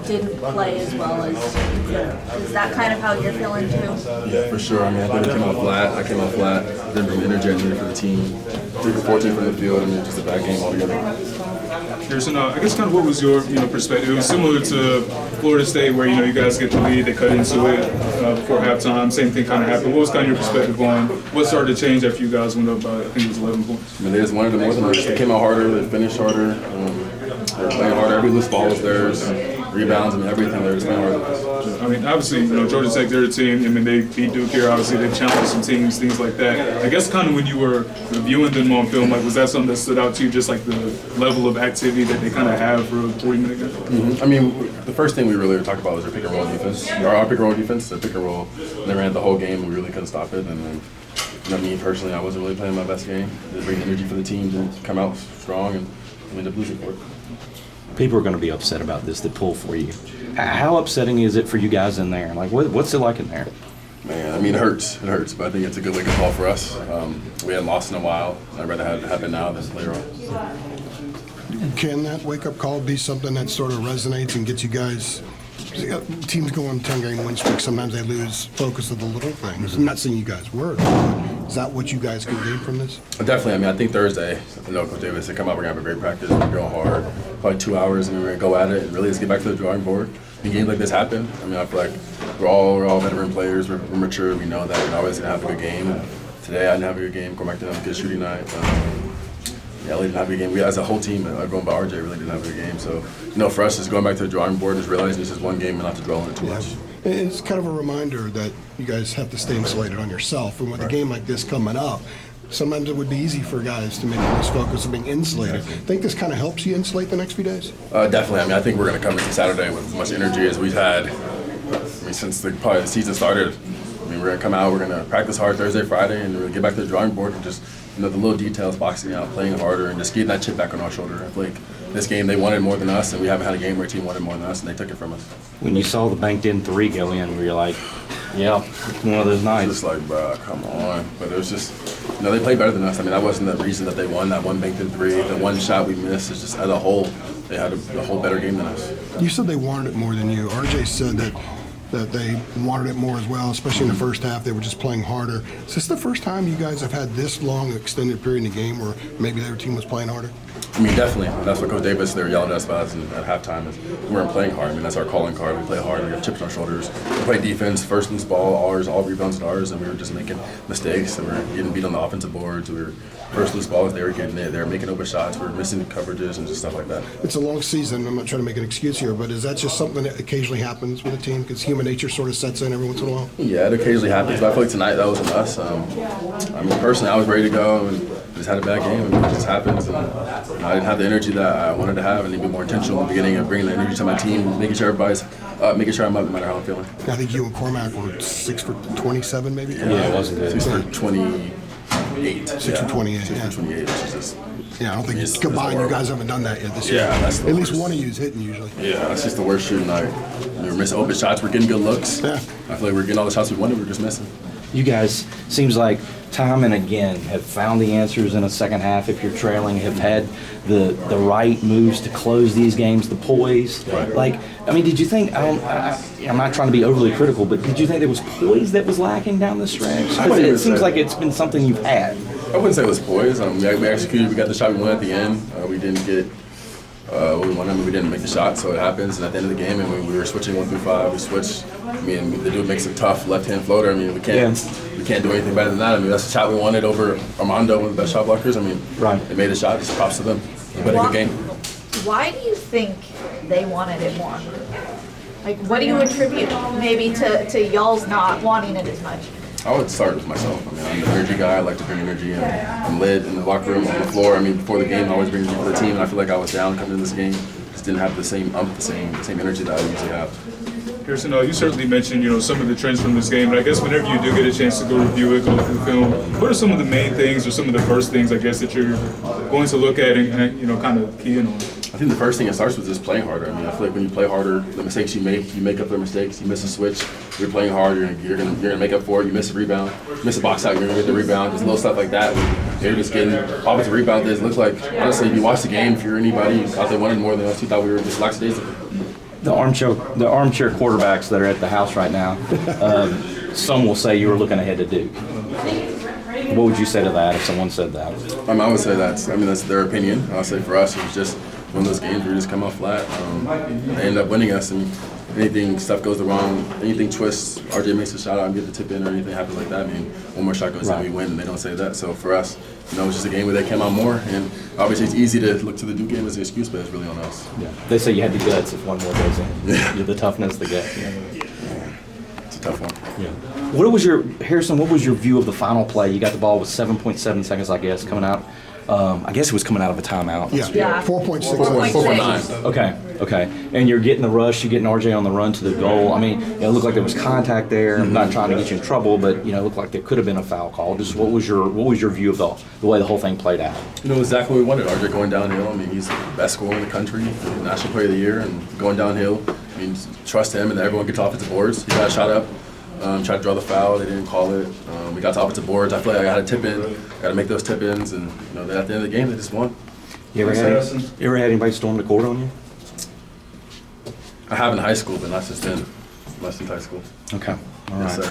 didn't play as well as you could. Is that kind of how you're feeling too? Yeah, for sure. I mean, I think we came out flat. I came out flat. Didn't bring the energy I needed for the team. 3 for 14 from the field. I mean, just a bad game altogether. Harrison, I guess kind of what was your perspective? It was similar to Florida State where you guys get the lead, they cut into it before halftime. Same thing kind of happened. What was kind of your perspective on what started to change after you guys went up by, I think it was 11 points? I mean, they just wanted it more than us. They came out harder. They finished harder. They were playing harder. Every loose ball was theirs. Rebounds and everything. They were just playing harder. I mean, obviously, Georgia Tech, they're a team. I mean, they beat Duke here. Obviously, they challenged some teams, things like that. I guess kind of when you were reviewing them on film, like, was that something that stood out to you, just like the level of activity that they kind of have for a 40-minute game? Mm-hmm. I mean, the first thing we really talked about was our pick and roll defense. Our pick and roll defense, the pick and roll, they ran the whole game and we really couldn't stop it. And then, me personally, I wasn't really playing my best game. They bring energy for the team to come out strong and we ended up losing for it. People are going to be upset about this that pull for you. How upsetting is it for you guys in there? Like, what's it like in there? Man, I mean, it hurts. It hurts, but I think it's a good wake-up call for us. We hadn't lost in a while. I'd rather have it happen now than later on. Can that wake-up call be something that sort of resonates and gets you guys? Teams go on 10-game win streak. Sometimes they lose focus of the little things. I'm not saying you guys were. Is that what you guys can gain from this? Definitely. I mean, I think Thursday, Coach Davis said, come out, we're going to have a great practice. We're going hard, probably 2 hours, and we're going to go at it and really just get back to the drawing board. When games like this happen, I mean, I feel like we're all veteran players. We're mature. We know that we're always going to have a good game. And today, I didn't have a good game. Cormac didn't have a good shooting night. Ellie didn't have a good game. We, as a whole team, everyone but RJ really didn't have a good game. So, for us, just going back to the drawing board and just realizing this is one game and not to dwell on it too much. It's kind of a reminder that you guys have to stay insulated on yourself. And with a game like this coming up, sometimes it would be easy for guys to maybe lose focus of being insulated. Think this kind of helps you insulate the next few days? Definitely. I mean, I think we're going to come into Saturday with as much energy as we've had since probably the season started. I mean, we're going to come out, we're going to practice hard Thursday, Friday, and we're going to get back to the drawing board and just, the little details, boxing out, playing harder, and just getting that chip back on our shoulder. I feel like this game, they wanted more than us, and we haven't had a game where a team wanted more than us, and they took it from us. When you saw the banked-in 3 go in, were you like, yeah, one of those nights? Just like, bro, come on. But it was just, they played better than us. I mean, that wasn't the reason that they won. That one banked-in 3, the one shot we missed, it's just as a whole, they had a whole better game than us. You said they wanted it more than you. RJ said that they wanted it more as well, especially in the first half. They were just playing harder. Is this the first time you guys have had this long extended period in the game where maybe their team was playing harder? I mean, definitely. That's what Coach Davis, they were yelling at us about at halftime. Is we weren't playing hard. I mean, that's our calling card. We play hard. We have chips on our shoulders. We play defense, first loose ball, ours, all rebounds are ours, and we were just making mistakes. And we were getting beat on the offensive boards. We were first loose balls, they were getting it. They were making open shots. We were missing coverages and just stuff like that. It's a long season. I'm not trying to make an excuse here, but is that just something that occasionally happens with a team? Because human nature sort of sets in every once in a while? Yeah, it occasionally happens. But I feel like tonight that wasn't us. I mean, personally, I was ready to go and just had a bad game, and it just happens. And I didn't have the energy that I wanted to have, and need to be more intentional in the beginning of bringing the energy to my team, making sure everybody's making sure I'm up no matter how I'm feeling. I think you and Cormac were 6 for 27, maybe? Yeah, it wasn't good. 6 for 28. 6 for 28. 6 for 28, which is just. Yeah, I don't think combined you guys haven't done that yet this year. Yeah, that's the At least worst. one of you is hitting usually. Yeah, that's just the worst shooting night. We were missing open shots. We're getting good looks. Yeah. I feel like we're getting all the shots we wanted. We're just missing. You guys, seems like time and again, have found the answers in a second half if you're trailing, have had the right moves to close these games, the poise. Right. Like, I mean, did you think, I'm not trying to be overly critical, but did you think there was poise that was lacking down the stretch? Because it seems like it's been something you've had. I wouldn't say it was poise. We executed. We got the shot we wanted at the end. We didn't get what we wanted. I mean, we didn't make the shot, so it happens. And at the end of the game, and when we were switching 1 through 5, we switched. I mean, the dude makes a tough left-hand floater. I mean, we can't do anything better than that. I mean, that's the shot we wanted over Armando, one of the best shot blockers. I mean, They made a shot. Just props to them. They played a good game. Why do you think they wanted it more? Like, what do you attribute maybe to y'all's not wanting it as much? I would start with myself. I mean, I'm the energy guy. I like to bring energy in. I'm lit in the locker room, on the floor. I mean, before the game, I always bring energy for the team, and I feel like I was down coming into this game. Just didn't have the same energy that I usually have. Harrison, you certainly mentioned, some of the trends from this game, but I guess whenever you do get a chance to go review it, go through film, what are some of the main things or some of the first things, I guess, that you're going to look at and kind of key in on? I think the first thing it starts with is playing harder. I mean, I feel like when you play harder, the mistakes you make up for mistakes. You miss a switch, you're playing hard, you're gonna make up for it. You miss a rebound, miss a box out, you're gonna get the rebound. There's little stuff like that. They're just getting offensive rebound. It looks like, honestly, if you watch the game, if you're anybody out there wanted more than us, you thought we were just lackadaisical. The armchair quarterbacks that are at the house right now, some will say you were looking ahead to Duke. What would you say to that if someone said that? I would say that's their opinion. I'll say for us, it was just one of those games where we just come out flat. They end up winning us, and stuff goes wrong, anything twists, RJ makes a shot out and get the tip in or anything happens like that, one more shot goes in, we win, and they don't say that. So for us, it's just a game where they came out more, and obviously it's easy to look to the Duke game as an excuse, but it's really on us. Yeah. They say you had the guts if one more goes in. Yeah. The toughness, the gut. It's a tough one. Yeah. What was your view of the final play? You got the ball with 7.7 seconds, I guess, coming out. I guess it was coming out of a timeout. Yeah. 4.6. 4.6. Okay. And you're getting the rush, you're getting RJ on the run to the goal. It looked like there was contact there. I'm not trying to get you in trouble, but it looked like there could have been a foul call. Just what was your view of the way the whole thing played out? Exactly what we wanted. RJ going downhill. He's the best scorer in the country, National Player of the Year, and going downhill. Trust him, and everyone gets offensive boards. He got a shot up. Tried to draw the foul, they didn't call it. We got to offensive boards. I feel like I got to tip in, got to make those tip ins, and at the end of the game, they just won. You ever had anybody storm the court on you? I have in high school, but not since then. Not since high school. Okay, all right. Yes, sir.